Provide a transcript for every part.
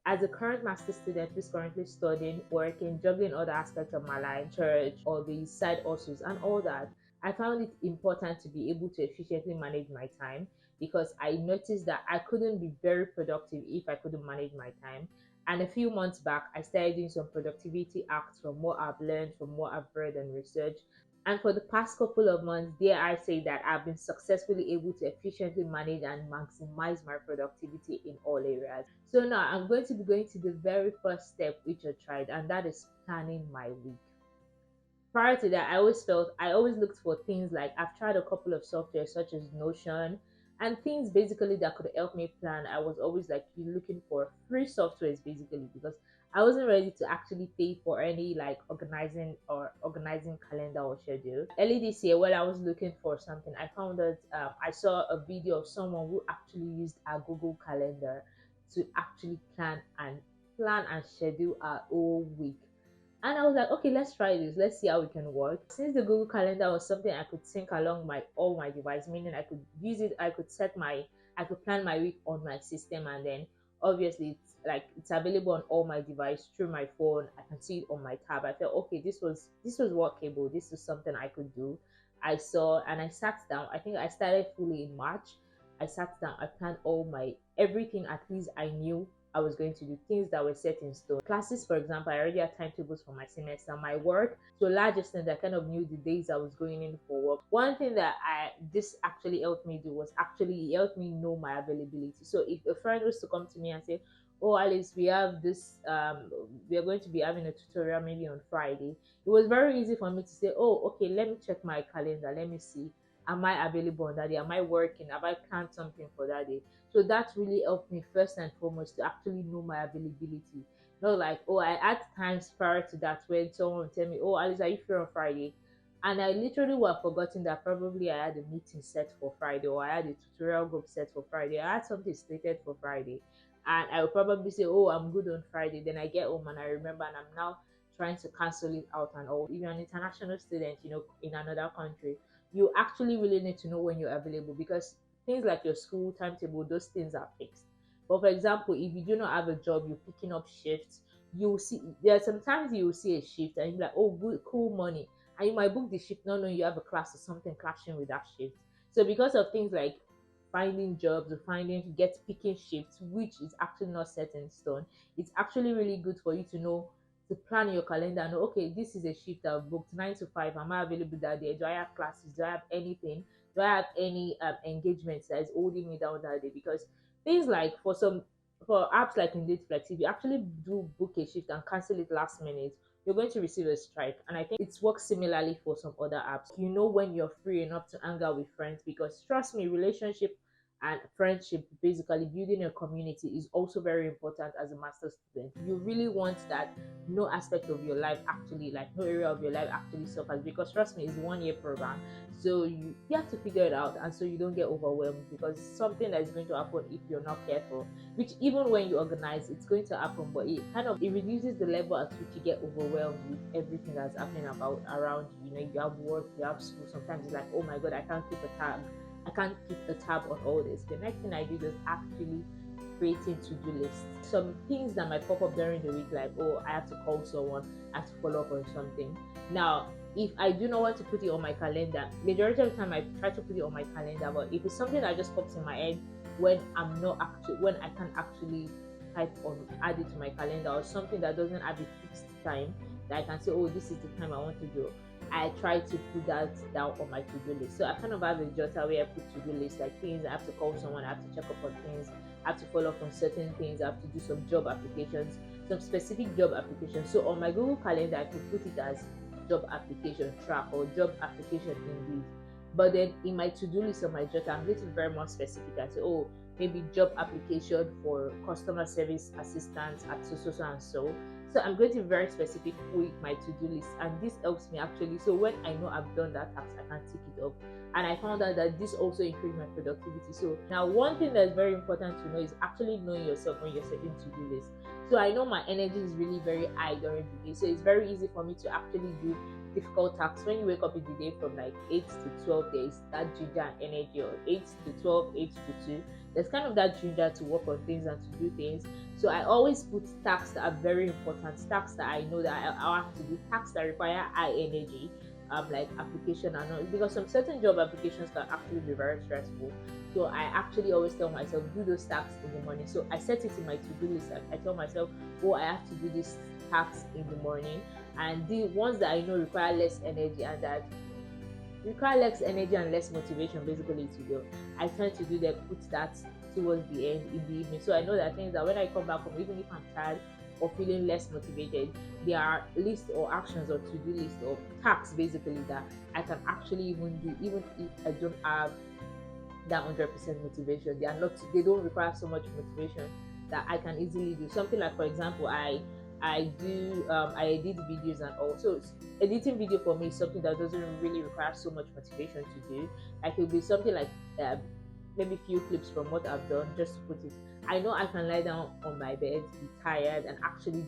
as a current master student who's currently studying, working, juggling other aspects of my life, church, or the side hustles and all that, I found it important to be able to efficiently manage my time because I noticed that I couldn't be very productive if I couldn't manage my time. And a few months back, I started doing some productivity acts from what I've learned, from what I've read and researched. And for the past couple of months, dare I say that I've been successfully able to efficiently manage and maximize my productivity in all areas. So now I'm going to be going to the very first step which I tried, and that is planning my week. Prior to that, I always looked for things like I've tried a couple of software such as Notion and things basically that could help me plan. I was always like looking for free softwares basically because I wasn't ready to actually pay for any like organizing calendar or schedule. Early this year, while I was looking for something, I found that I saw a video of someone who actually used a Google Calendar to actually plan and schedule our whole week. And I was like, okay, let's try this. Let's see how it can work. Since the Google Calendar was something I could sync along my all my device, meaning I could use it, I could plan my week on my system, and then obviously it's available on all my device through my phone. I can see it on my tab. I felt okay, this was workable. This is something I could do. I saw and I sat down. I think I started fully in March. I sat down. I planned all my everything. At least I knew I was going to do things that were set in stone. Classes, for example, I already had timetables for my semester. My work, to a large extent, I kind of knew the days I was going in for work. One thing that I this actually helped me do was actually it helped me know my availability. So if a friend was to come to me and say, "Oh, Alice, we have this. We are going to be having a tutorial maybe on Friday," it was very easy for me to say, "Oh, okay, let me check my calendar. Let me see. Am I available on that day? Am I working? Have I planned something for that day?" So that really helped me first and foremost to actually know my availability. Not like, oh, I had times prior to that when someone would tell me, "Oh, Alice, are you free on Friday?" And I literally would have forgotten that probably I had a meeting set for Friday or I had a tutorial group set for Friday. I had something slated for Friday. And I would probably say, "Oh, I'm good on Friday." Then I get home and I remember and I'm now trying to cancel it out and all. If you're an international student, in another country, you actually really need to know when you're available because things like your school timetable, those things are fixed. But for example, if you do not have a job, you're picking up shifts, you'll see there are sometimes you'll see a shift and you're like, oh good, cool money. And you might book the shift not knowing you have a class or something clashing with that shift. So because of things like finding jobs or picking shifts, which is actually not set in stone, it's actually really good for you to know to plan your calendar and know, okay, this is a shift I've booked 9 to 5. Am I available that day? Do I have classes? Do I have anything? Do I have any engagements that is holding me down that day? Because things like for apps like Indeed Flex, if you actually do book a shift and cancel it last minute, you're going to receive a strike. And I think it works similarly for some other apps. You know when you're free enough to hang out with friends because trust me, relationship and friendship, basically building a community, is also very important as a master's student. You really want that no aspect of your life actually, like no area of your life actually suffers because trust me, it's a 1 year program. So you have to figure it out and so you don't get overwhelmed because something that is going to happen if you're not careful, which even when you organize it's going to happen, but it reduces the level at which you get overwhelmed with everything that's happening about around you. You have work, you have school. Sometimes it's like, oh my god, I can't keep a tab on all this. The next thing I did was actually creating to-do lists. Some things that might pop up during the week, like, oh, I have to call someone, I have to follow up on something. Now, if I do not want to put it on my calendar, majority of the time I try to put it on my calendar. But if it's something that just pops in my head when I can actually type on add it to my calendar, or something that doesn't have a fixed time that I can say, oh, this is the time I want to do, I try to put that down on my to-do list. So I kind of have a jotter where I put to-do list, like things I have to call someone, I have to check up on things, I have to follow up on certain things, I have to do some job applications, some specific job applications. So on my Google Calendar, I could put it as job application track or job application indeed. But then in my to-do list on my jotter, I'm getting very more specific. I say, oh, maybe job application for customer service assistants at so and so. So I'm going to be very specific with my to-do list, and this helps me actually. So when I know I've done that task, I can tick it off. And I found out that this also increased my productivity. So now one thing that's very important to know is actually knowing yourself when you're setting to-do lists. So I know my energy is really very high during the day. So it's very easy for me to actually do difficult tasks. When you wake up in the day from like 8 to 12 days, that ginger and energy, or 8 to 12, 8 to 2, there's kind of that ginger to work on things and to do things. So I always put tasks that are very important, tasks that I know that I have to do, tasks that require high energy, like application and all, because some certain job applications can actually be very stressful. So I actually always tell myself, do those tasks in the morning. So I set it in my to-do list. I tell myself, oh, I have to do this tasks in the morning, and the ones that I know require less energy and that require less energy and less motivation basically to do, I tend to do them, put that towards the end in the evening. So I know that things that when I come back home, even if I'm tired or feeling less motivated, there are lists or actions or to-do list or tasks basically that I can actually even do, even if I don't have that 100% motivation. They are not, they don't require so much motivation that I can easily do something. Like for example, I edit videos and all. So editing video for me is something that doesn't really require so much motivation to do. Like it will be something like um, maybe few clips from what I've done, just to put it. I know I can lie down on my bed, be tired, and actually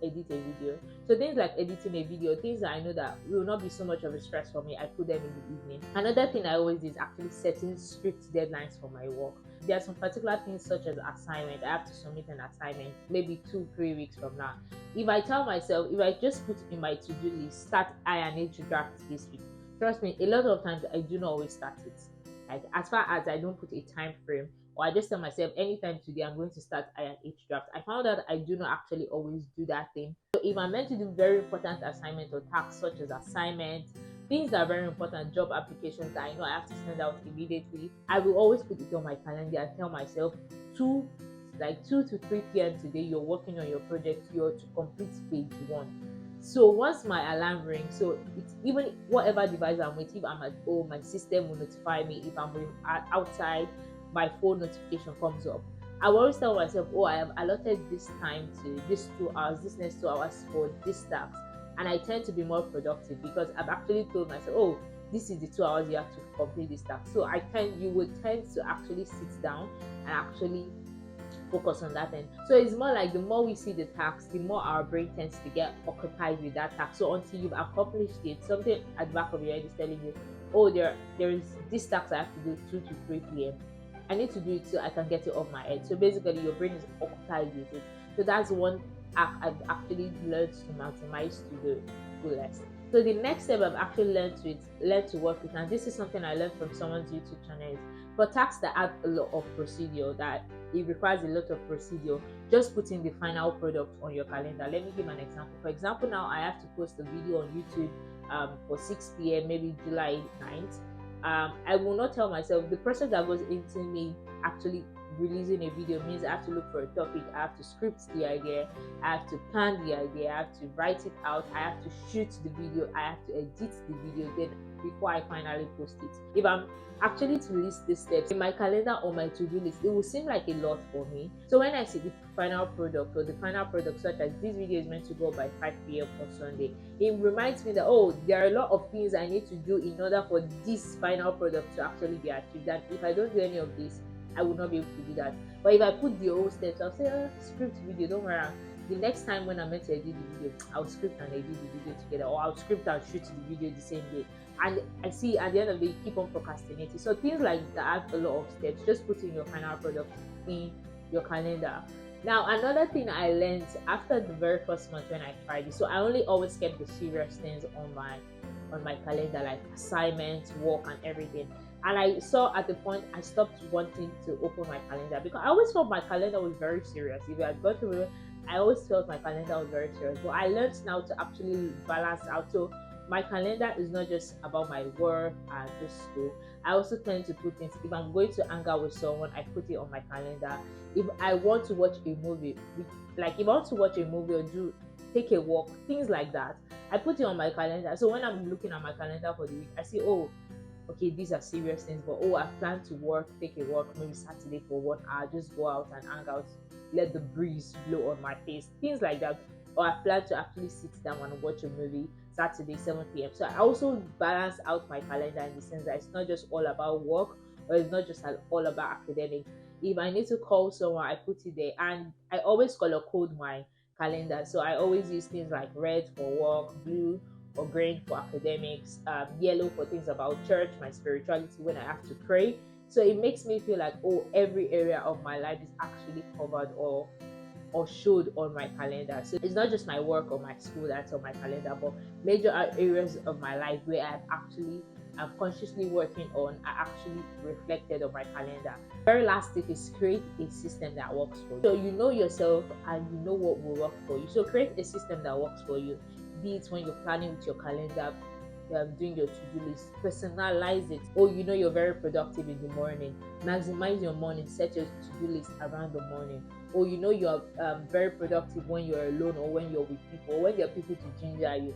edit a video. So things like editing a video, things that I know that will not be so much of a stress for me, I put them in the evening. Another thing I always do is actually setting strict deadlines for my work. There are some particular things such as assignment. I have to submit an assignment maybe 2-3 weeks from now. If I tell myself, if I just put in my to-do list, start I and need to draft this week. Trust me, a lot of times I do not always start it. Like as far as I don't put a time frame, or I just tell myself anytime today I'm going to start I and H draft. I found out I do not actually always do that thing. So if I'm meant to do very important assignment or tasks such as assignment, things that are very important, job applications that I know I have to send out immediately, I will always put it on my calendar and tell myself two 2 to 3 p.m. today you're working on your project, you're to complete page one. So once my alarm rings, so it's even whatever device I'm with, if I'm at home, my system will notify me. If I'm outside, my phone notification comes up. I will always tell myself, oh, I have allotted this time to this 2 hours, this next 2 hours for this task. And I tend to be more productive because I've actually told myself, oh, this is the 2 hours you have to complete this task. So you would tend to actually sit down and actually focus on that end. So it's more like the more we see the task, the more our brain tends to get occupied with that task. So until you've accomplished it, something at the back of your head is telling you, oh, there is this task I have to do 2 to 3 p.m. I need to do it so I can get it off my head. So basically, your brain is occupied with it. So that's one act I've actually learned to maximize to the fullest. So the next step I've actually learned to work with, and this is something I learned from someone's YouTube channel, is for tasks that have a lot of procedure, that it requires a lot of procedure, just putting the final product on your calendar. Let me give an example. For example, now I have to post a video on YouTube for 6 p.m. maybe July 9th. I will not tell myself the process that goes into me actually releasing a video means I have to look for a topic, I have to script the idea, I have to plan the idea, I have to write it out, I have to shoot the video, I have to edit the video, then before I finally post it. If I'm actually to list these steps in my calendar or my to-do list, it will seem like a lot for me. So when I see the final product, or the final product such as this video is meant to go by 5 p.m. on Sunday, it reminds me that, oh, there are a lot of things I need to do in order for this final product to actually be achieved. And if I don't do any of this, I will not be able to do that. But if I put the whole steps, I'll say, oh, script video, don't worry. The next time when I'm meant to edit the video, I'll script and edit the video together, or I'll script and shoot the video the same day. And I see at the end of the day, you keep on procrastinating. So things like that have a lot of steps. Just putting your final product in your calendar. Now, another thing I learned after the very first month when I tried it, so I only always kept the serious things on my calendar, like assignments, work, and everything. And I saw at the point I stopped wanting to open my calendar because I always felt my calendar was very serious. If I got to it, I always felt my calendar was very serious. But I learned now to actually balance out. So my calendar is not just about my work and just school. I also tend to put things. If I'm going to hang out with someone, I put it on my calendar. If I want to watch a movie, like if I want to watch a movie or take a walk, things like that, I put it on my calendar. So when I'm looking at my calendar for the week, I see, oh, okay, these are serious things, but oh, I plan to take a walk maybe Saturday for 1 hour, just go out and hang out, let the breeze blow on my face, things like that. Or I plan to actually sit down and watch a movie Saturday 7 p.m. So I also balance out my calendar in the sense that it's not just all about work, or it's not just all about academics. If I need to call someone, I put it there, and I always color code my calendar. So I always use things like red for work, blue or green for academics, yellow for things about church, my spirituality when I have to pray. So it makes me feel like, oh, every area of my life is actually covered, or or showed on my calendar. So it's not just my work or my school that's on my calendar, but major areas of my life where I'm consciously working on are actually reflected on my calendar. Very last tip is create a system that works for you. So you know yourself and you know what will work for you. So create a system that works for you. Be it when you're planning with your calendar, doing your to-do list, personalize it. Oh, you know you're very productive in the morning, maximize your morning, set your to-do list around the morning. Or you know you're very productive when you're alone or when you're with people, or when there are people to ginger you.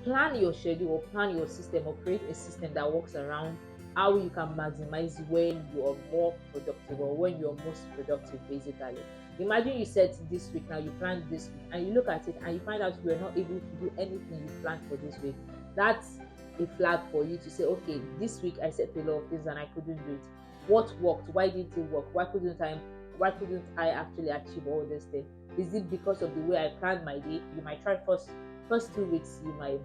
Plan your schedule or plan your system or create a system that works around how you can maximize when you are more productive or when you're most productive, basically. Imagine you set this week, now you plan this week and you look at it and you find out you're not able to do anything you planned for this week. That's a flag for you to say, okay, this week I set a lot of things and I couldn't do it. What worked? Why didn't it work? Why couldn't I actually achieve all these things? Is it because of the way I planned my day? You might try first 2 weeks, you might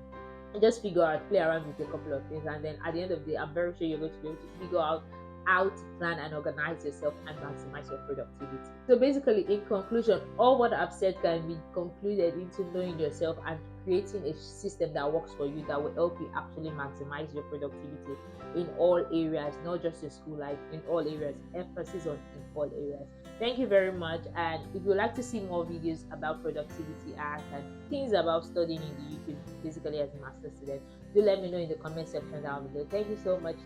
just figure out, play around with a couple of things, and then at the end of the day, I'm very sure you're going to be able to figure out how to plan and organize yourself and maximize your productivity. So basically, in conclusion, all what I've said can be concluded into knowing yourself and creating a system that works for you, that will help you actually maximize your productivity in all areas, not just your school life, in all areas. Emphasis on in all areas. Thank you very much. And if you'd like to see more videos about productivity and things about studying in the UK, basically as a master's student, do let me know in the comment section down below. Thank you so much.